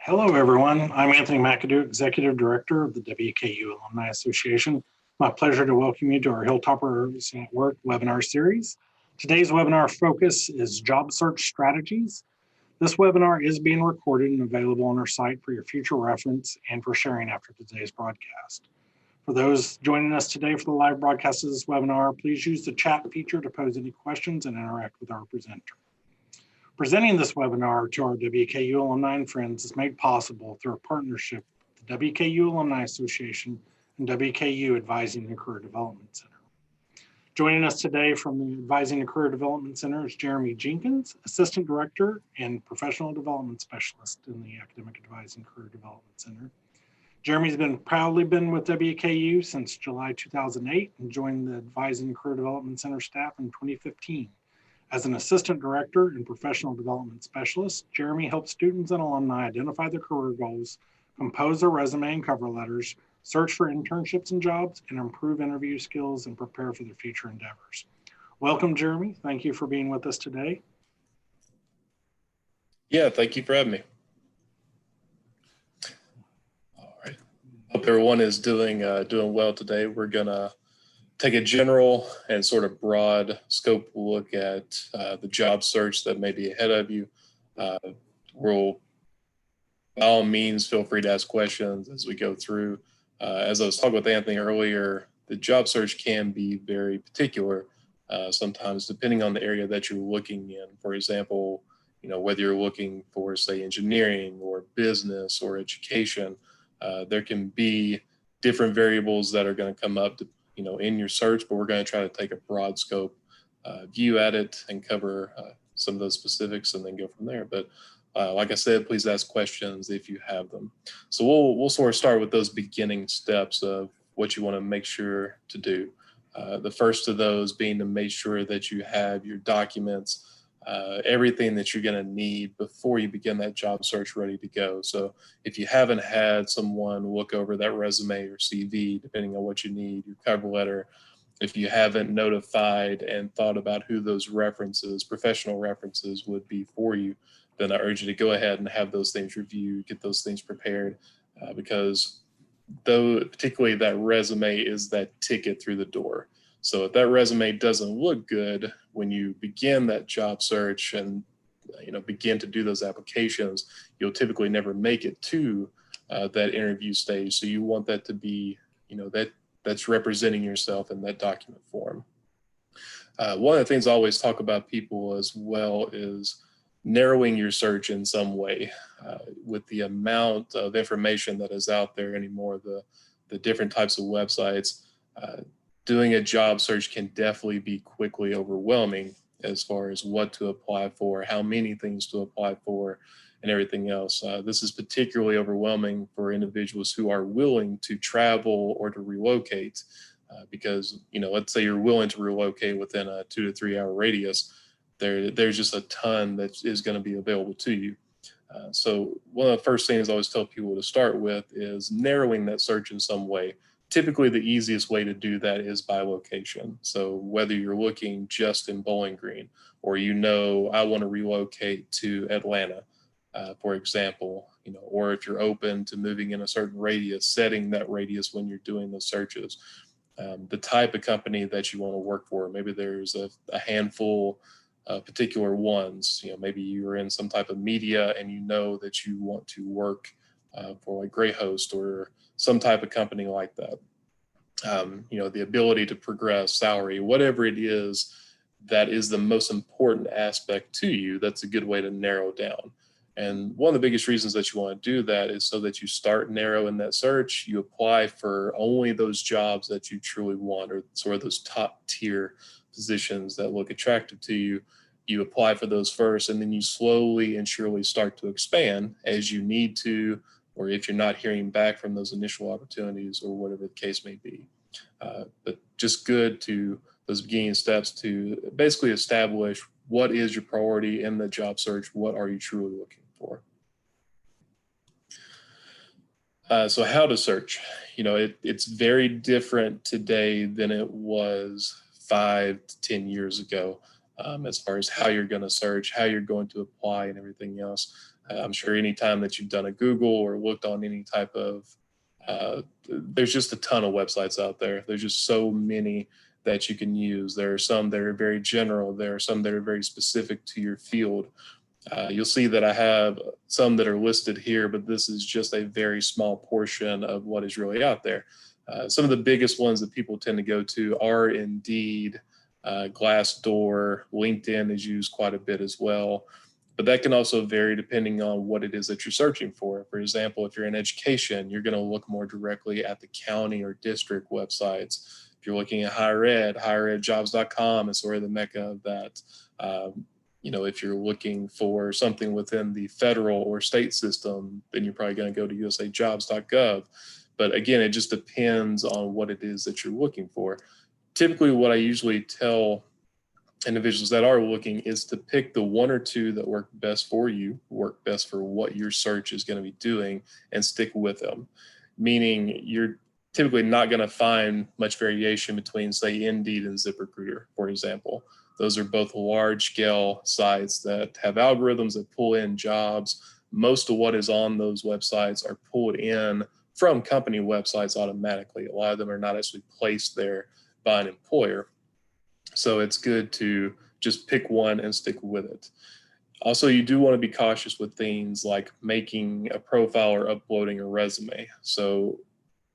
Hello, everyone. I'm Anthony McAdoo, Executive Director of the WKU Alumni Association. My pleasure to welcome you to our Hilltoppers at Work webinar series. Today's webinar focus is job search strategies. This webinar is being recorded and available on our site for your future reference and for sharing after today's broadcast. For those joining us today for the live broadcast of this webinar, please use the chat feature to pose any questions and interact with our presenter. Presenting this webinar to our WKU alumni and friends is made possible through a partnership with the WKU Alumni Association and WKU Advising and Career Development Center. Joining us today from the Advising and Career Development Center is Jeremy Jenkins, Assistant Director and Professional Development Specialist in the Academic Advising Career Development Center. Jeremy's proudly been with WKU since July 2008 and joined the Advising and Career Development Center staff in 2015. As an assistant director and professional development specialist, Jeremy helps students and alumni identify their career goals, compose their resume and cover letters, search for internships and jobs, and improve interview skills and prepare for their future endeavors. Welcome, Jeremy. Thank you for being with us today. Yeah, thank you for having me. All right. Hope everyone is doing well today. We're gonna take a general and sort of broad scope look at the job search that may be ahead of you. We'll, by all means, feel free to ask questions as we go through. As I was talking with Anthony earlier, the job search can be very particular, sometimes depending on the area that you're looking in. For example, whether you're looking for, say, engineering or business or education, there can be different variables that are going to come up in your search, but we're going to try to take a broad scope view at it and cover some of those specifics and then go from there. But like I said, please ask questions if you have them. So we'll sort of start with those beginning steps of what you want to make sure to do. The first of those being to make sure that you have your documents, everything that you're going to need before you begin that job search ready to go. So if you haven't had someone look over that resume or CV, depending on what you need, your cover letter, if you haven't notified and thought about who those references, professional references would be for you, then I urge you to go ahead and have those things reviewed, get those things prepared, because particularly that resume is that ticket through the door. So if that resume doesn't look good when you begin that job search and begin to do those applications, you'll typically never make it to that interview stage. So you want that to be, that's representing yourself in that document form. One of the things I always talk about people as well is narrowing your search in some way. With the amount of information that is out there anymore, the different types of websites, doing a job search can definitely be quickly overwhelming as far as what to apply for, how many things to apply for, and everything else. This is particularly overwhelming for individuals who are willing to travel or to relocate, because, let's say you're willing to relocate within a 2 to 3 hour radius, there's just a ton that is going to be available to you. So one of the first things I always tell people to start with is narrowing that search in some way. Typically, the easiest way to do that is by location. So whether you're looking just in Bowling Green, or I want to relocate to Atlanta, for example, or if you're open to moving in a certain radius, setting that radius when you're doing those searches. The type of company that you want to work for, maybe there's a handful of particular ones. Maybe you're in some type of media and that you want to work for like Grey Host or some type of company like that. The ability to progress, salary, whatever it is that is the most important aspect to you, that's a good way to narrow down. And one of the biggest reasons that you want to do that is so that you start narrow in that search, you apply for only those jobs that you truly want, or sort of those top tier positions that look attractive to you. You apply for those first, and then you slowly and surely start to expand as you need to, or if you're not hearing back from those initial opportunities or whatever the case may be. But just good to those beginning steps to basically establish what is your priority in the job search, what are you truly looking for. So how to search, it's very different today than it was 5 to 10 years ago, as far as how you're going to search, how you're going to apply and everything else. I'm sure anytime that you've done a Google or looked on any type of, there's just a ton of websites out there. There's just so many that you can use. There are some that are very general. There are some that are very specific to your field. You'll see that I have some that are listed here, but this is just a very small portion of what is really out there. Some of the biggest ones that people tend to go to are Indeed, Glassdoor, LinkedIn is used quite a bit as well. But that can also vary depending on what it is that you're searching for. For example, if you're in education, you're going to look more directly at the county or district websites. If you're looking at higheredjobs.com is sort of the mecca of that. If you're looking for something within the federal or state system, then you're probably going to go to usajobs.gov. But again, it just depends on what it is that you're looking for. Typically, what I usually tell individuals that are looking is to pick the one or two that work best for you, work best for what your search is going to be doing, and stick with them. Meaning you're typically not going to find much variation between, say, Indeed and ZipRecruiter, for example. Those are both large-scale sites that have algorithms that pull in jobs. Most of what is on those websites are pulled in from company websites automatically. A lot of them are not actually placed there by an employer. So it's good to just pick one and stick with it. Also, you do want to be cautious with things like making a profile or uploading a resume. So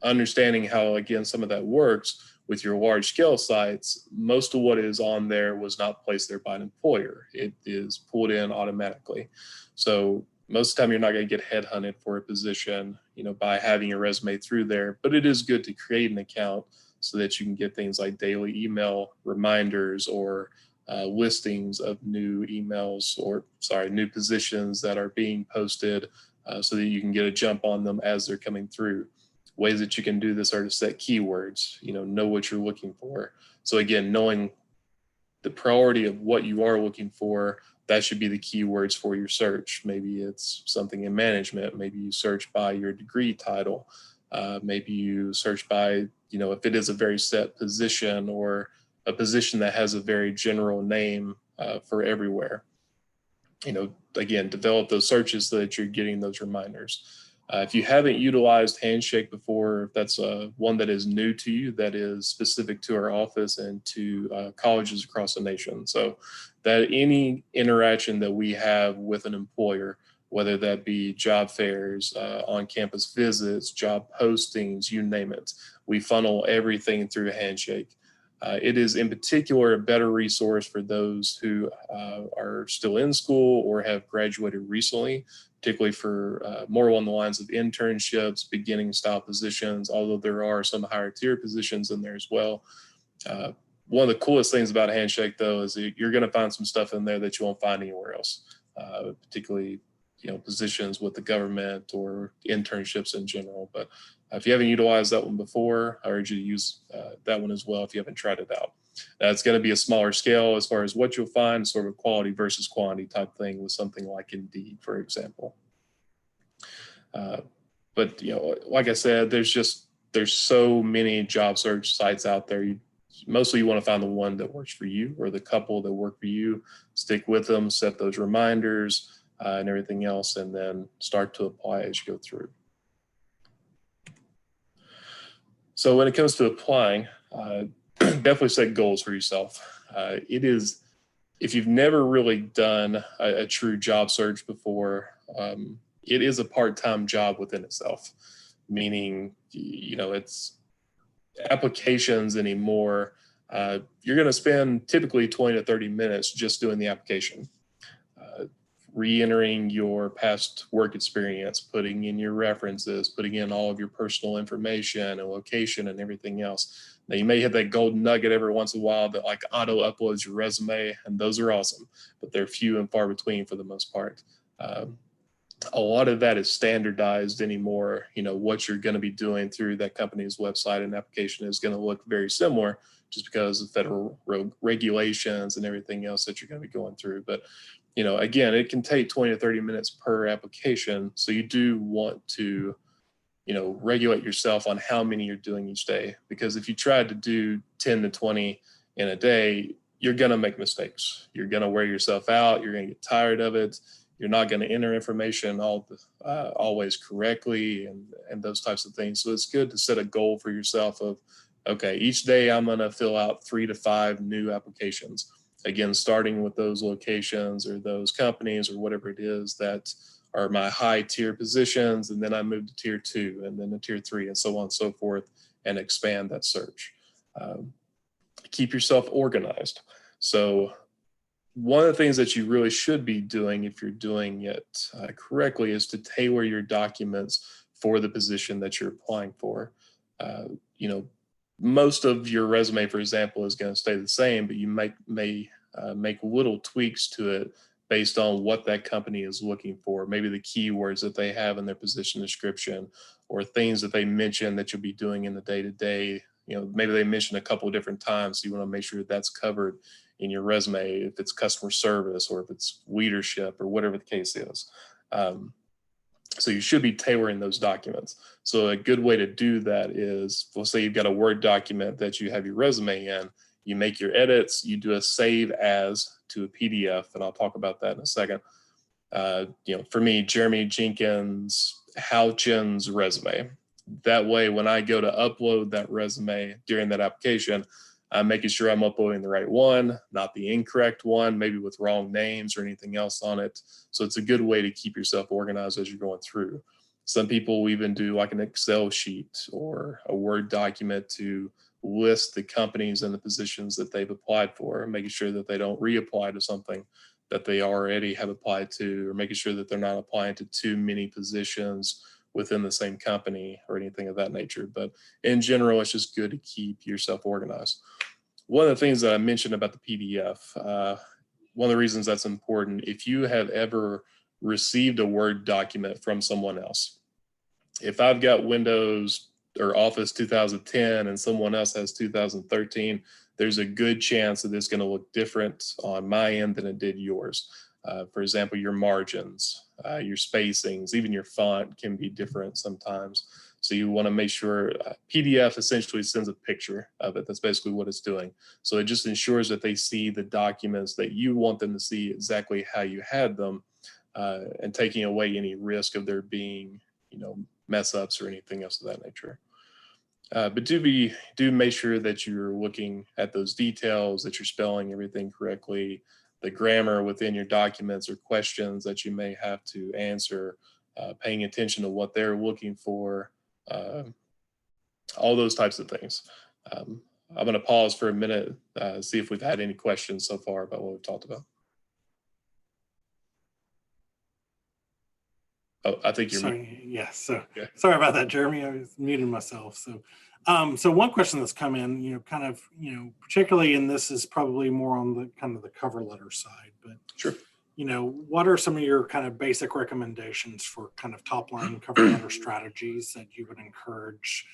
understanding how, again, some of that works with your large scale sites, most of what is on there was not placed there by an employer. It is pulled in automatically. So most of the time you're not going to get headhunted for a position, by having your resume through there, but it is good to create an account so that you can get things like daily email reminders or listings of new new positions that are being posted so that you can get a jump on them as they're coming through. Ways that you can do this are to set keywords, know what you're looking for. So again, knowing the priority of what you are looking for, that should be the keywords for your search. Maybe it's something in management. Maybe you search by your degree title. Maybe you search by, if it is a very set position or a position that has a very general name for everywhere. Again, develop those searches so that you're getting those reminders. If you haven't utilized Handshake before, if that's one that is new to you, that is specific to our office and to colleges across the nation. So that any interaction that we have with an employer, whether that be job fairs, on-campus visits, job postings, you name it, we funnel everything through Handshake. It is in particular a better resource for those who are still in school or have graduated recently, particularly for more along the lines of internships, beginning style positions, although there are some higher tier positions in there as well. One of the coolest things about Handshake, though, is that you're going to find some stuff in there that you won't find anywhere else, particularly positions with the government or internships in general. But if you haven't utilized that one before, I urge you to use that one as well if you haven't tried it out. It's going to be a smaller scale as far as what you'll find, sort of a quality versus quantity type thing with something like Indeed, for example. But like I said, there's so many job search sites out there. Mostly you want to find the one that works for you or the couple that work for you, stick with them, set those reminders and everything else, and then start to apply as you go through. So when it comes to applying, definitely set goals for yourself. If you've never really done a true job search before, it is a part-time job within itself, meaning, it's applications anymore. You're going to spend typically 20 to 30 minutes just doing the application, re-entering your past work experience, putting in your references, putting in all of your personal information and location and everything else. Now, you may hit that golden nugget every once in a while that like auto uploads your resume, and those are awesome, but they're few and far between for the most part. A lot of that is standardized anymore. What you're going to be doing through that company's website and application is going to look very similar just because of federal regulations and everything else that you're going to be going through. But, again, it can take 20 to 30 minutes per application. So you do want to, regulate yourself on how many you're doing each day, because if you try to do 10 to 20 in a day, you're going to make mistakes. You're going to wear yourself out. You're going to get tired of it. You're not going to enter information always correctly and those types of things. So it's good to set a goal for yourself of, okay, each day I'm going to fill out 3 to 5 new applications. Again, starting with those locations or those companies or whatever it is that are my high tier positions, and then I move to tier 2 and then to tier 3 and so on and so forth, and expand that search. Keep yourself organized. So one of the things that you really should be doing if you're doing it correctly is to tailor your documents for the position that you're applying for. You know, most of your resume, for example, is going to stay the same, but you may make little tweaks to it based on what that company is looking for. Maybe the keywords that they have in their position description, or things that they mention that you'll be doing in the day-to-day. You know, maybe they mention a couple of different times, so you want to make sure that that's covered in your resume, if it's customer service or if it's leadership or whatever the case is. So you should be tailoring those documents. So a good way to do that is, let's say you've got a Word document that you have your resume in, you make your edits, you do a save as to a PDF, and I'll talk about that in a second. You know, for me, Jeremy Jenkins Houchin's resume. That way, when I go to upload that resume during that application, I'm making sure I'm uploading the right one, not the incorrect one, maybe with wrong names or anything else on it. So it's a good way to keep yourself organized as you're going through. Some people even do like an Excel sheet or a Word document to list the companies and the positions that they've applied for, making sure that they don't reapply to something that they already have applied to, or making sure that they're not applying to too many positions within the same company or anything of that nature. But in general, it's just good to keep yourself organized. One of the things that I mentioned about the PDF, one of the reasons that's important, if you have ever received a Word document from someone else, if I've got Windows or Office 2010 and someone else has 2013, there's a good chance that it's going to look different on my end than it did yours. For example, your margins, your spacings, even your font can be different sometimes. So you want to make sure PDF essentially sends a picture of it. That's basically what it's doing. So it just ensures that they see the documents that you want them to see exactly how you had them, and taking away any risk of there being, you know, mess ups or anything else of that nature. But do make sure that you're looking at those details, that you're spelling everything correctly, the grammar within your documents or questions that you may have to answer, paying attention to what they're looking for, all those types of things. I'm going to pause for a minute, see if we've had any questions so far about what we've talked about. Oh, I think you're sorry. Yeah. So yeah. Sorry about that, Jeremy. I was muting myself. So one question that's come in, kind of, particularly, and this is probably more on the kind of the cover letter side, but Sure. What are some of your kind of basic recommendations for kind of top line cover letter strategies that you would encourage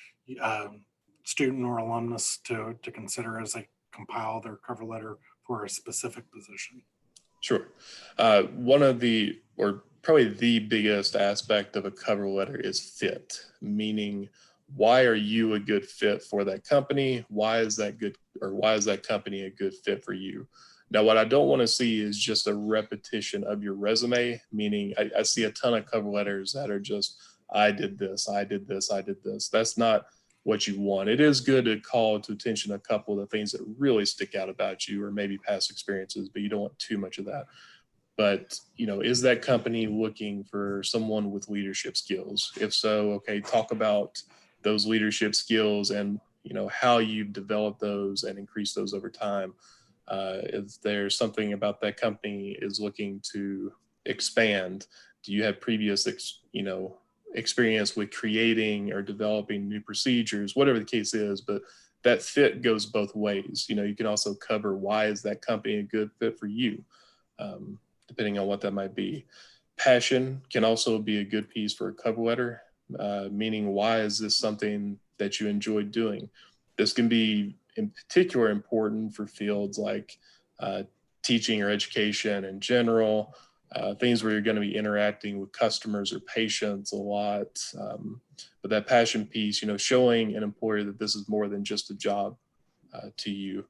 student or alumnus to consider as they compile their cover letter for a specific position? Sure. One of the, or probably the biggest aspect of a cover letter is fit, meaning why are you a good fit for that company? Why is that good, or why is that company a good fit for you? Now, what I don't want to see is just a repetition of your resume, meaning I see a ton of cover letters that are just, I did this, I did this, I did this. That's not what you want. It is good to call to attention a couple of the things that really stick out about you, or maybe past experiences, but you don't want too much of that. But, is that company looking for someone with leadership skills? If so, okay, talk about those leadership skills and, how you've developed those and increased those over time. If there's something about that company is looking to expand, do you have previous, experience with creating or developing new procedures, whatever the case is? But that fit goes both ways. You can also cover why is that company a good fit for you, depending on what that might be. Passion can also be a good piece for a cover letter, meaning why is this something that you enjoy doing? This can be in particular important for fields like teaching or education in general, things where you're going to be interacting with customers or patients a lot. But that passion piece, showing an employer that this is more than just a job to you.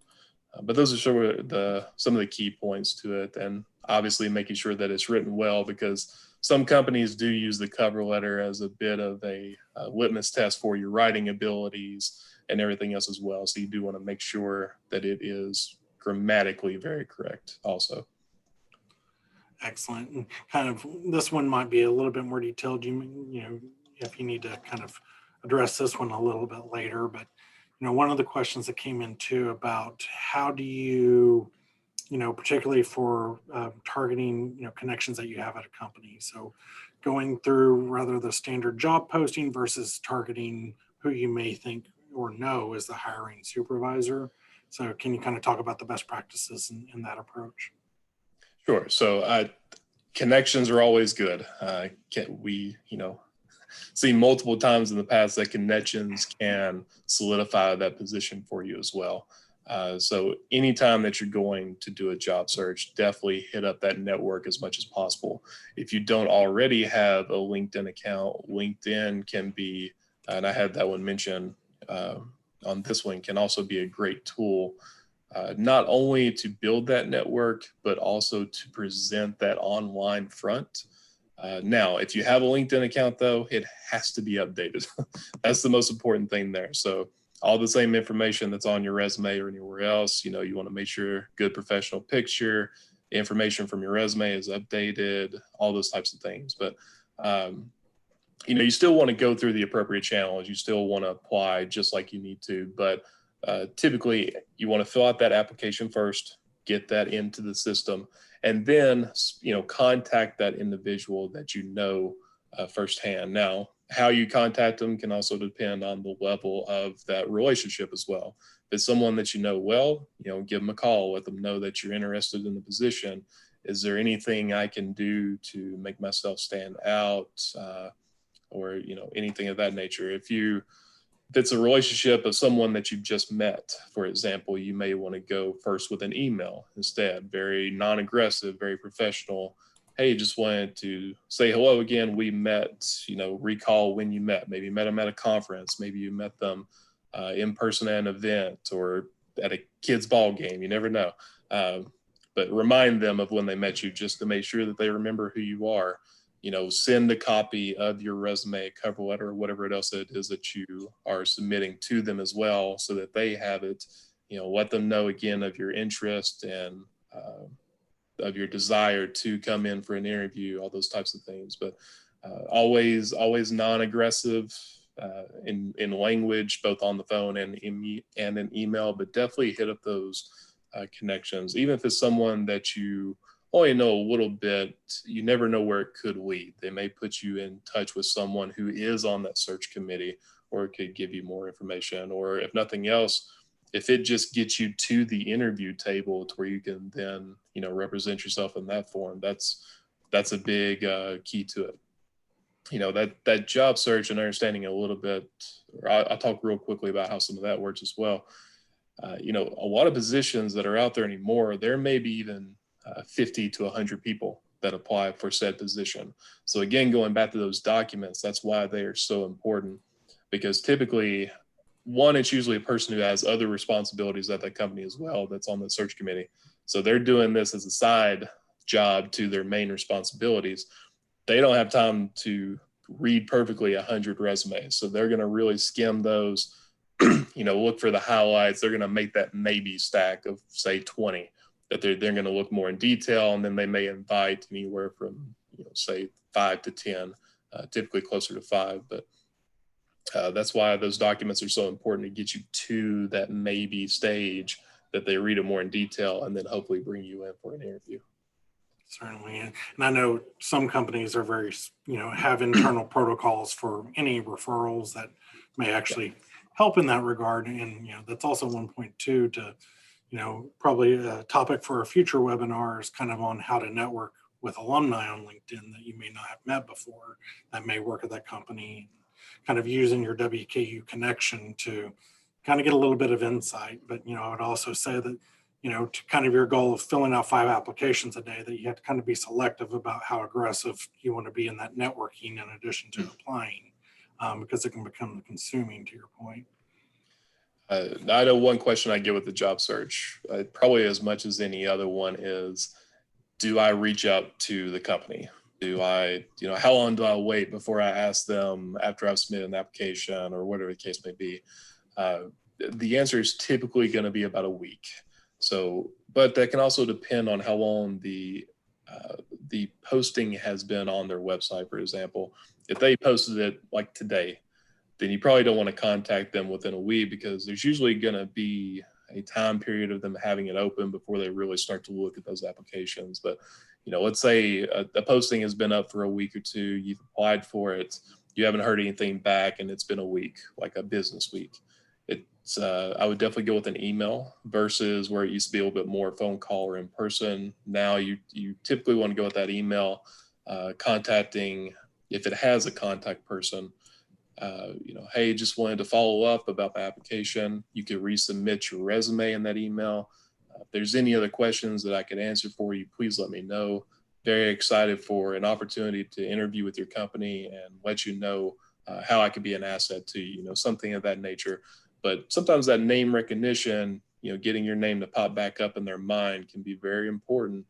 But those are sort of some of the key points to it. And obviously making sure that it's written well, because some companies do use the cover letter as a bit of a litmus test for your writing abilities and everything else as well. So you do want to make sure that it is grammatically very correct also. Excellent. And kind of this one might be a little bit more detailed. You know, if you need to kind of address this one a little bit later, but one of the questions that came in too about how do you, particularly for targeting, connections that you have at a company. So going through rather the standard job posting versus targeting who you may think or know is the hiring supervisor. So can you kind of talk about the best practices in that approach? Sure. So connections are always good. We see multiple times in the past that connections can solidify that position for you as well. So anytime that you're going to do a job search, definitely hit up that network as much as possible. If you don't already have a LinkedIn account, LinkedIn can be, and I had that one mentioned on this one, can also be a great tool, not only to build that network, but also to present that online front. Now, if you have a LinkedIn account, though, it has to be updated. That's the most important thing there. So all the same information that's on your resume or anywhere else, you want to make sure good professional picture, information from your resume is updated, all those types of things. But, you still want to go through the appropriate channels. You still want to apply just like you need to. But typically, you want to fill out that application first, get that into the system, and then, contact that individual that firsthand. Now, how you contact them can also depend on the level of that relationship as well. If it's someone that you know well, give them a call, let them know that you're interested in the position. Is there anything I can do to make myself stand out, or anything of that nature? If it's a relationship of someone that you've just met, for example, you may want to go first with an email instead. Very non-aggressive, very professional. Hey, just wanted to say hello again. We met, recall when you met. Maybe you met them at a conference. Maybe you met them in person at an event or at a kid's ball game. You never know. But remind them of when they met you, just to make sure that they remember who you are. Send a copy of your resume, cover letter, or whatever else it is that you are submitting to them as well, so that they have it. Let them know again of your interest and of your desire to come in for an interview, all those types of things. But always non-aggressive in language, both on the phone and in email. But definitely hit up those connections, even if it's someone that you only know a little bit. You never know where it could lead. They may put you in touch with someone who is on that search committee, or it could give you more information, or if nothing else, if it just gets you to the interview table to where you can then, represent yourself in that form, that's a big key to it. That job search and understanding a little bit, or I'll talk real quickly about how some of that works as well. A lot of positions that are out there anymore, there may be even 50 to 100 people that apply for said position. So again, going back to those documents, that's why they are so important, because typically, one, it's usually a person who has other responsibilities at that company as well that's on the search committee. So they're doing this as a side job to their main responsibilities. They don't have time to read perfectly 100 resumes. So they're going to really skim those, look for the highlights. They're going to make that maybe stack of, say, 20 that they're going to look more in detail. And then they may invite anywhere from, say 5 to 10, typically closer to 5. But that's why those documents are so important, to get you to that maybe stage, that they read it more in detail and then hopefully bring you in for an interview. Certainly. And I know some companies are very, have internal protocols for any referrals that may actually help in that regard. And, that's also one point too, to, probably a topic for a future webinar is kind of on how to network with alumni on LinkedIn that you may not have met before, that may work at that company, kind of using your WKU connection to kind of get a little bit of insight. But, I would also say that, to kind of your goal of filling out 5 applications a day, that you have to kind of be selective about how aggressive you want to be in that networking in addition to applying, because it can become consuming, to your point. I know one question I get with the job search, probably as much as any other one, is do I reach out to the company? Do I, how long do I wait before I ask them after I've submitted an application or whatever the case may be? The answer is typically going to be about a week. So, but that can also depend on how long the posting has been on their website. For example, if they posted it like today, then you probably don't want to contact them within a week, because there's usually going to be a time period of them having it open before they really start to look at those applications. But, let's say a posting has been up for a week or two, you've applied for it, you haven't heard anything back, and it's been a week, like a business week. I would definitely go with an email versus where it used to be a little bit more phone call or in person. Now you typically want to go with that email, contacting, if it has a contact person, hey, just wanted to follow up about the application. You could resubmit your resume in that email. If there's any other questions that I could answer for you, please let me know. Very excited for an opportunity to interview with your company and let you know how I could be an asset to you, something of that nature. But sometimes that name recognition, getting your name to pop back up in their mind can be very important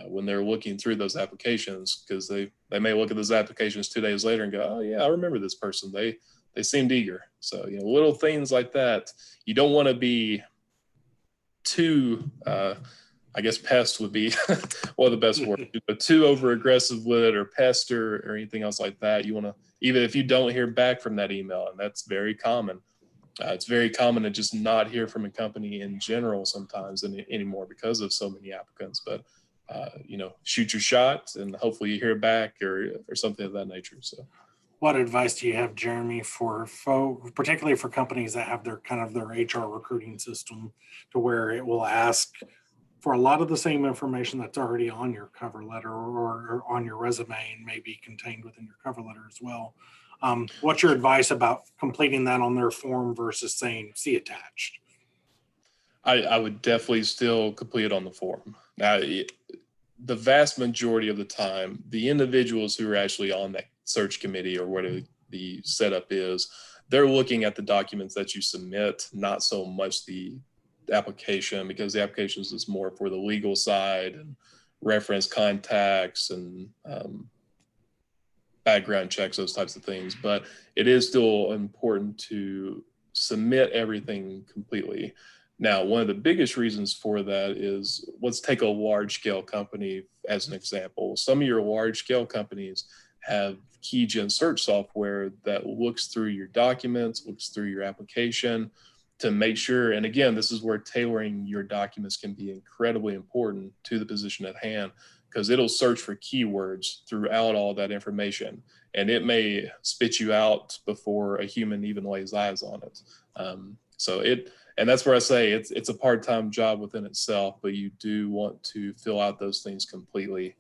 when they're looking through those applications, because they may look at those applications 2 days later and go, oh yeah, I remember this person. They seemed eager. So, little things like that. You don't want to be too, I guess pest would be one of the best words, but too over aggressive with it, or pester or anything else like that. You want to, even if you don't hear back from that email, and that's very common. It's very common to just not hear from a company in general sometimes anymore because of so many applicants. But shoot your shot and hopefully you hear back or something of that nature. So, what advice do you have, Jeremy, for particularly for companies that have their HR recruiting system to where it will ask for a lot of the same information that's already on your cover letter or on your resume and maybe contained within your cover letter as well? What's your advice about completing that on their form versus saying see attached? I would definitely still complete it on the form. Now, the vast majority of the time, the individuals who are actually on that search committee or whatever the setup is, they're looking at the documents that you submit, not so much the application, because the applications is more for the legal side and reference contacts and background checks, those types of things. But it is still important to submit everything completely. Now, one of the biggest reasons for that is, let's take a large scale company as an example. Some of your large scale companies have key gen search software that looks through your documents, looks through your application to make sure. And again, this is where tailoring your documents can be incredibly important to the position at hand, because it'll search for keywords throughout all that information, and it may spit you out before a human even lays eyes on it. And that's where I say it's a part-time job within itself, but you do want to fill out those things completely.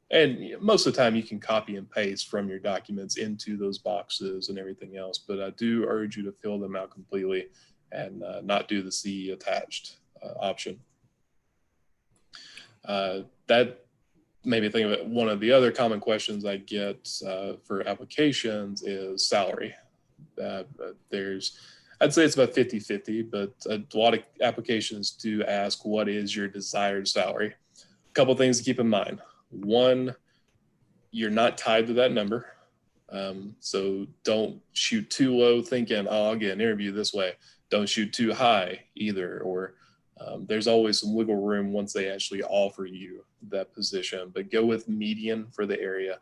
And most of the time you can copy and paste from your documents into those boxes and everything else, but I do urge you to fill them out completely and not do the see attached option. That made me think of it. One of the other common questions I get for applications is salary. I'd say it's about 50-50, but a lot of applications do ask, what is your desired salary? A couple of things to keep in mind. One, you're not tied to that number. So don't shoot too low thinking, oh, I'll get an interview this way. Don't shoot too high either, or there's always some wiggle room once they actually offer you that position, but go with median for the area.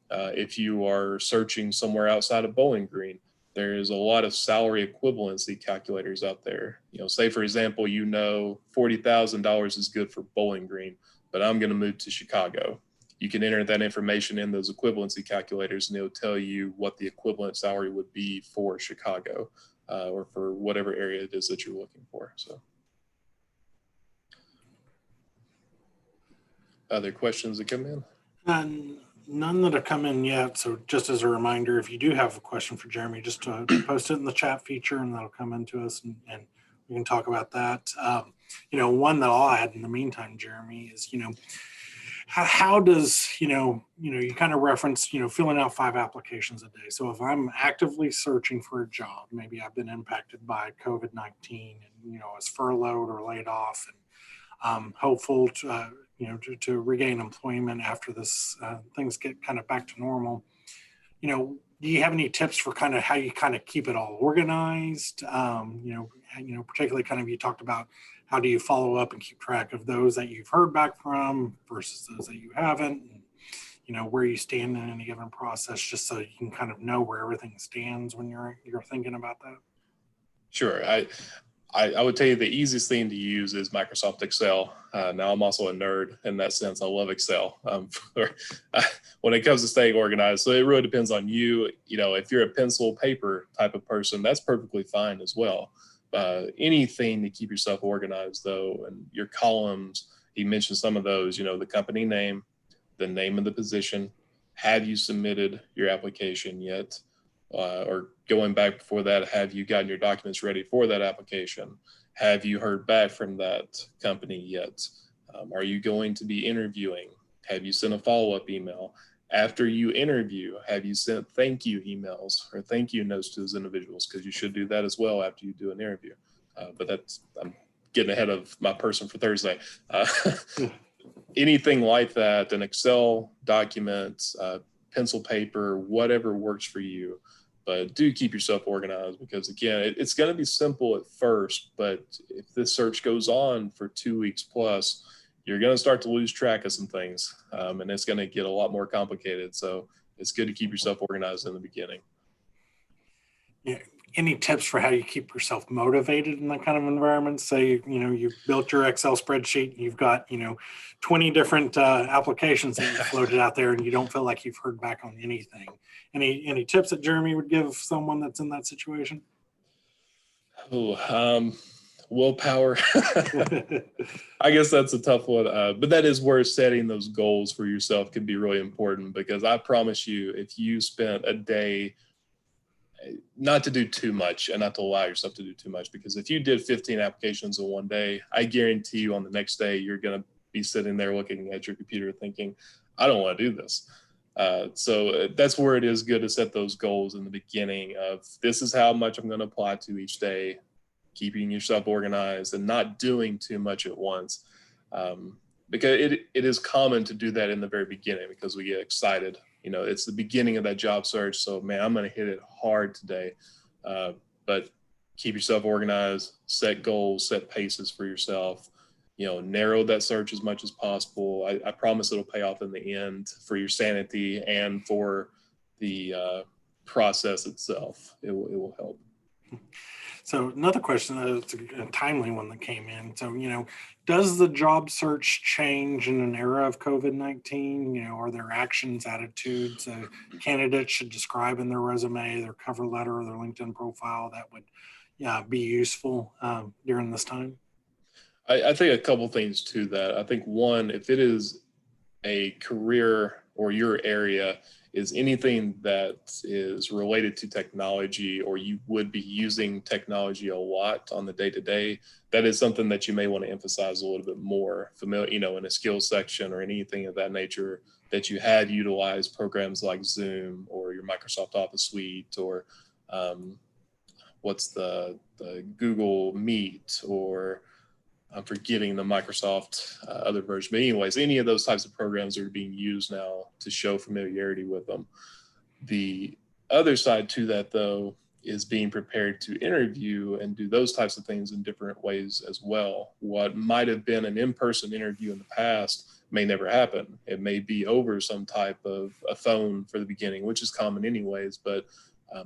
If you are searching somewhere outside of Bowling Green, there is a lot of salary equivalency calculators out there. Say for example, $40,000 is good for Bowling Green, but I'm going to move to Chicago. You can enter that information in those equivalency calculators, and it'll tell you what the equivalent salary would be for Chicago or for whatever area it is that you're looking for. So, other questions that come in? None that have come in yet. So just as a reminder, if you do have a question for Jeremy, just post it in the chat feature and that'll come into us and we can talk about that. One that I'll add in the meantime, Jeremy, is, how does, you kind of reference, filling out 5 applications a day. So if I'm actively searching for a job, maybe I've been impacted by COVID-19 and, was furloughed or laid off, and hopeful to, to regain employment after this, things get kind of back to normal. Do you have any tips for kind of how you kind of keep it all organized? Particularly kind of, you talked about how do you follow up and keep track of those that you've heard back from versus those that you haven't, and, where you stand in any given process, just so you can kind of know where everything stands when you're thinking about that. Sure. I would tell you the easiest thing to use is Microsoft Excel. Now I'm also a nerd in that sense. I love Excel when it comes to staying organized. So it really depends on you. If you're a pencil paper type of person, that's perfectly fine as well. Anything to keep yourself organized though, and your columns, you mentioned some of those, the company name, the name of the position, have you submitted your application yet? Or going back before that, have you gotten your documents ready for that application? Have you heard back from that company yet? Are you going to be interviewing? Have you sent a follow-up email? After you interview, have you sent thank you emails or thank you notes to those individuals? Because you should do that as well after you do an interview. But I'm getting ahead of my person for Thursday. Anything like that, an Excel document, pencil paper, whatever works for you. But do keep yourself organized, because again, it's going to be simple at first, but if this search goes on for 2 weeks plus, you're going to start to lose track of some things, and it's going to get a lot more complicated. So it's good to keep yourself organized in the beginning. Yeah. Any tips for how you keep yourself motivated in that kind of environment? Say, you've built your Excel spreadsheet, you've got, 20 different applications that you floated out there, and you don't feel like you've heard back on anything. Any tips that Jeremy would give someone that's in that situation? Willpower. I guess that's a tough one, but that is where setting those goals for yourself can be really important, because I promise you, if you spent a day, not to do too much and not to allow yourself to do too much, because if you did 15 applications in one day, I guarantee you on the next day, you're going to be sitting there looking at your computer thinking, I don't want to do this. So that's where it is good to set those goals in the beginning of, this is how much I'm going to apply to each day, keeping yourself organized and not doing too much at once. Because it is common to do that in the very beginning, because we get excited. It's the beginning of that job search. So man, I'm going to hit it hard today. But keep yourself organized, set goals, set paces for yourself, narrow that search as much as possible. I promise it'll pay off in the end for your sanity and for the process itself. It will help. So another question, it's a timely one that came in. So, does the job search change in an era of COVID-19? Are there actions, attitudes candidates should describe in their resume, their cover letter, or their LinkedIn profile that would be useful during this time? I think a couple things to that. I think one, if it is a career or your area is anything that is related to technology, or you would be using technology a lot on the day-to-day, that is something that you may want to emphasize a little bit more familiar, in a skills section or anything of that nature, that you have utilized programs like Zoom or your Microsoft Office suite, or what's the Google Meet, or I'm forgetting the Microsoft other version. But anyways, any of those types of programs are being used now to show familiarity with them. The other side to that, though, is being prepared to interview and do those types of things in different ways as well. What might have been an in-person interview in the past may never happen. It may be over some type of a phone for the beginning, which is common anyways, but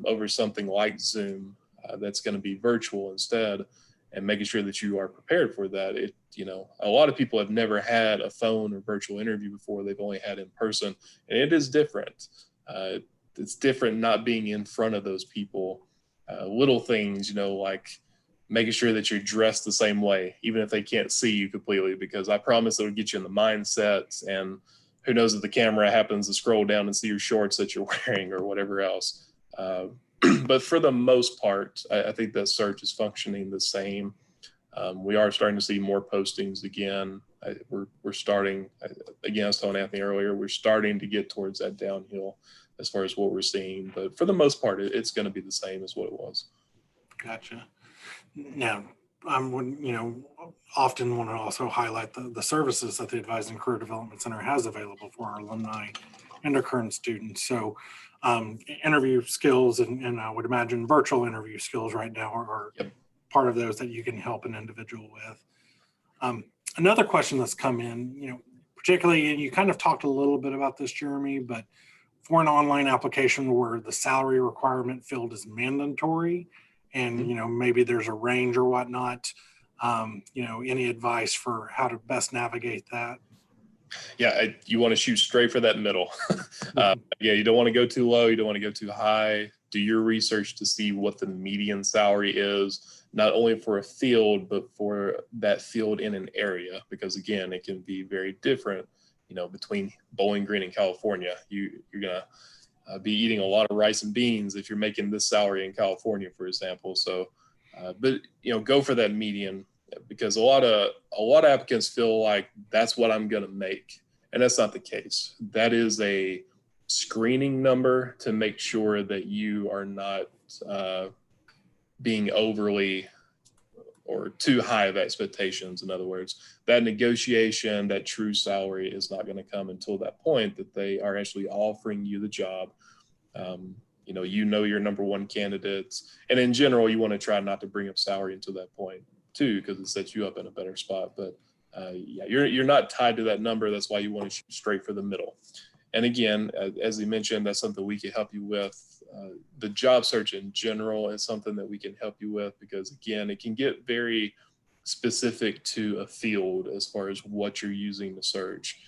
over something like Zoom that's going to be virtual instead. And making sure that you are prepared for that. A lot of people have never had a phone or virtual interview before. They've only had in person, and it is different. It's different not being in front of those people. Little things, like making sure that you're dressed the same way, even if they can't see you completely, because I promise it'll get you in the mindset. And who knows if the camera happens to scroll down and see your shorts that you're wearing or whatever else. But for the most part, I think that search is functioning the same. We are starting to see more postings again. We're starting, again, I was telling Anthony earlier, we're starting to get towards that downhill as far as what we're seeing. But for the most part, it's going to be the same as what it was. Gotcha. Now, often want to also highlight the services that the Advising Career Development Center has available for our alumni and our current students. So interview skills and I would imagine virtual interview skills right now are Yep. part of those that you can help an individual with. Another question that's come in, particularly, and you kind of talked a little bit about this, Jeremy, but for an online application where the salary requirement field is mandatory and, maybe there's a range or whatnot, any advice for how to best navigate that? Yeah, you want to shoot straight for that middle. Yeah, you don't want to go too low. You don't want to go too high. Do your research to see what the median salary is, not only for a field, but for that field in an area, because again, it can be very different, between Bowling Green and California. You're going to be eating a lot of rice and beans if you're making this salary in California, for example. So, but go for that median, because a lot of applicants feel like that's what I'm going to make, and that's not the case. That is a screening number to make sure that you are not being overly or too high of expectations. In other words, that negotiation, that true salary is not going to come until that point that they are actually offering you the job. Your number one candidates, and in general, you want to try not to bring up salary until that point too, because it sets you up in a better spot. But you're not tied to that number. That's why you want to shoot straight for the middle. And again, as he mentioned, that's something we can help you with. The job search in general is something that we can help you with, because again, it can get very specific to a field as far as what you're using to search,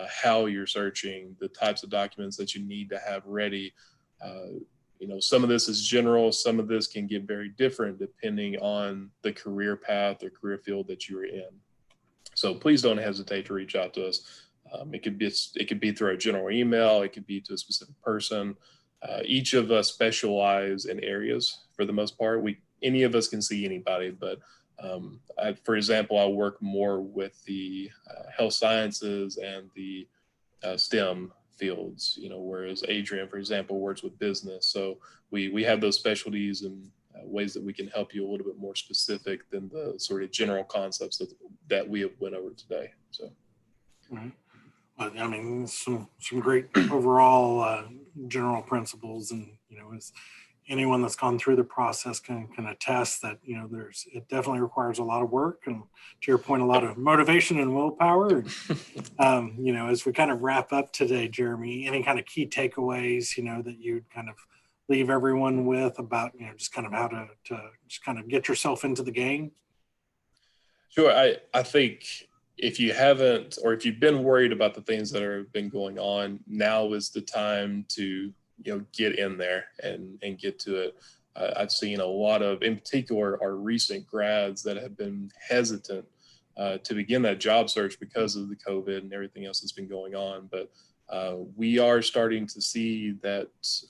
how you're searching, the types of documents that you need to have ready. Some of this is general. Some of this can get very different depending on the career path or career field that you're in. So please don't hesitate to reach out to us. It could be through a general email. It could be to a specific person. Each of us specialize in areas for the most part. Any of us can see anybody, but for example, I work more with the health sciences and the STEM fields, whereas Adrian, for example, works with business. So we have those specialties and ways that we can help you a little bit more specific than the sort of general concepts that we have went over today. So. Right. I mean, some great overall general principles, and as anyone that's gone through the process can attest that it definitely requires a lot of work, and to your point, a lot of motivation and willpower. And, as we kind of wrap up today, Jeremy, any kind of key takeaways that you'd kind of leave everyone with about just kind of how to just kind of get yourself into the game? Sure. I think if you haven't, or if you've been worried about the things that have been going on, now is the time to, get in there and get to it. I've seen a lot of, in particular, our recent grads that have been hesitant to begin that job search because of the COVID and everything else that's been going on. But we are starting to see that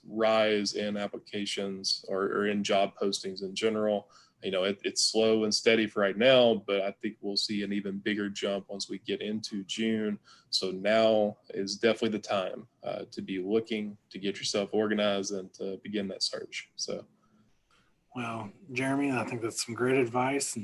rise in applications or in job postings in general. It's slow and steady for right now, but I think we'll see an even bigger jump once we get into June. So now is definitely the time to be looking, to get yourself organized and to begin that search. So, well, Jeremy, I think that's some great advice.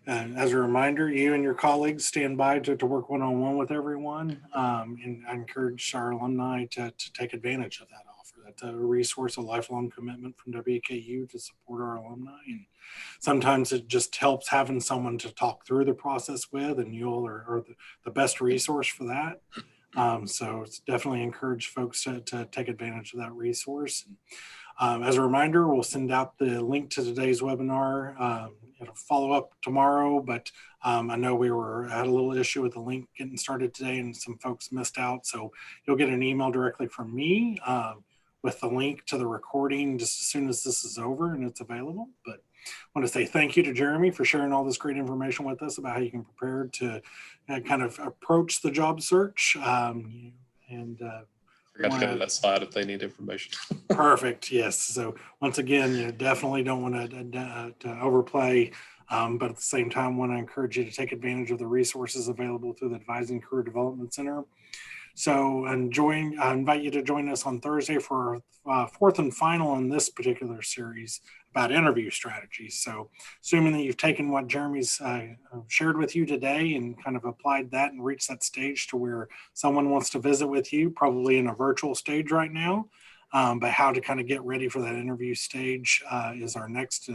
And as a reminder, you and your colleagues stand by to work one-on-one with everyone. And I encourage our alumni to take advantage of that offer. That's a resource, a lifelong commitment from WKU to support our alumni. And sometimes it just helps having someone to talk through the process with, and you'll are the best resource for that. So it's definitely encourage folks to take advantage of that resource. And as a reminder, we'll send out the link to today's webinar. It'll follow up tomorrow, but I know we had a little issue with the link getting started today, and some folks missed out. So you'll get an email directly from me with the link to the recording just as soon as this is over and it's available. But I want to say thank you to Jeremy for sharing all this great information with us about how you can prepare to kind of approach the job search. Forgot to go to that slide if they need information. Perfect. Yes. So once again, you definitely don't want to overplay, but at the same time, want to encourage you to take advantage of the resources available through the Advising Career Development Center. So I invite you to join us on Thursday for fourth and final in this particular series about interview strategies. So assuming that you've taken what Jeremy's shared with you today and kind of applied that and reached that stage to where someone wants to visit with you, probably in a virtual stage right now, but how to kind of get ready for that interview stage is our next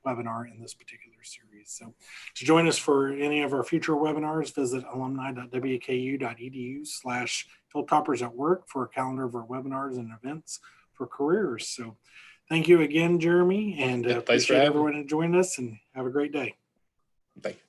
webinar in this particular series. So to join us for any of our future webinars, visit alumni.wku.edu/Hilltoppers at Work for a calendar of our webinars and events for careers. So thank you again, Jeremy, and Yeah, thanks for appreciate having me. everyone who joined us, and have a great day. Thank you.